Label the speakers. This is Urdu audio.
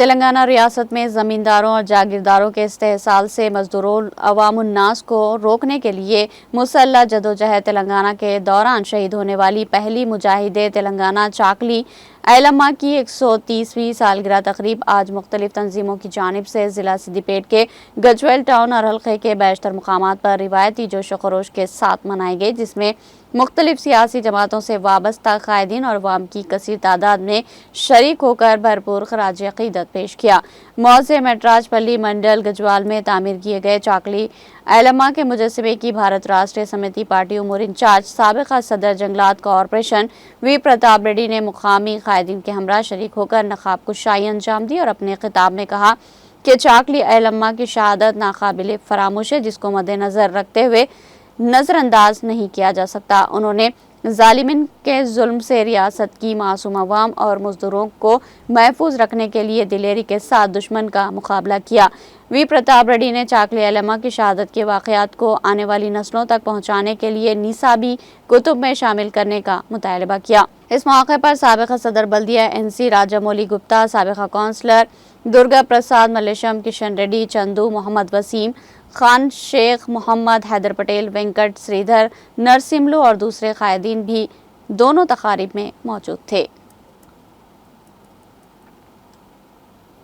Speaker 1: تلنگانہ ریاست میں زمینداروں اور جاگیرداروں کے استحصال سے مزدوروں عوام الناس کو روکنے کے لیے مسلح جدوجہد تلنگانہ کے دوران شہید ہونے والی پہلی مجاہدے تلنگانہ چاکلی ایلما کی 130ویں سالگرہ تقریب آج مختلف تنظیموں کی جانب سے ضلع سدی پیٹ کے گجویل ٹاؤن اور حلقے کے بیشتر مقامات پر روایتی جوش و خروش کے ساتھ منائی گئی، جس میں مختلف سیاسی جماعتوں سے وابستہ قائدین اور عوام کی کثیر تعداد نے شریک ہو کر بھرپور خراج عقیدت پیش کیا۔ موضع میٹراج پلی منڈل گجوال میں تعمیر کیے گئے چاکلی ایلما کے مجسمے کی بھارت راشٹریہ سمیتی پارٹی امور انچارج سابقہ صدر جنگلات کارپوریشن وی پرتاپ ریڈی نے مقامی قائدین کے ہمراہ شریک ہو کر نقاب کشائی انجام دی اور اپنے خطاب میں کہا کہ چاکلی ایلما کی شہادت ناقابل فراموش ہے، جس کو مد نظر رکھتے ہوئے نظر انداز نہیں کیا جا سکتا۔ انہوں نے ظالمین کے ظلم سے ریاست کی معصوم عوام اور مزدوروں کو محفوظ رکھنے کے لیے دلیری کے ساتھ دشمن کا مقابلہ کیا۔ وی پرتاپ ریڈی نے چاکلی ایلما کی شہادت کے واقعات کو آنے والی نسلوں تک پہنچانے کے لیے نصابی کتب میں شامل کرنے کا مطالبہ کیا۔ اس موقع پر سابقہ صدر بلدیہ NC راجہ مولی گپتا، سابقہ کونسلر درگا پرساد ملیشم، کشن ریڈی، چندو، محمد وسیم خان، شیخ محمد حیدر پٹیل، وینکٹ سریدھر نرسملو اور دوسرے قائدین بھی دونوں تقاریب میں موجود تھے۔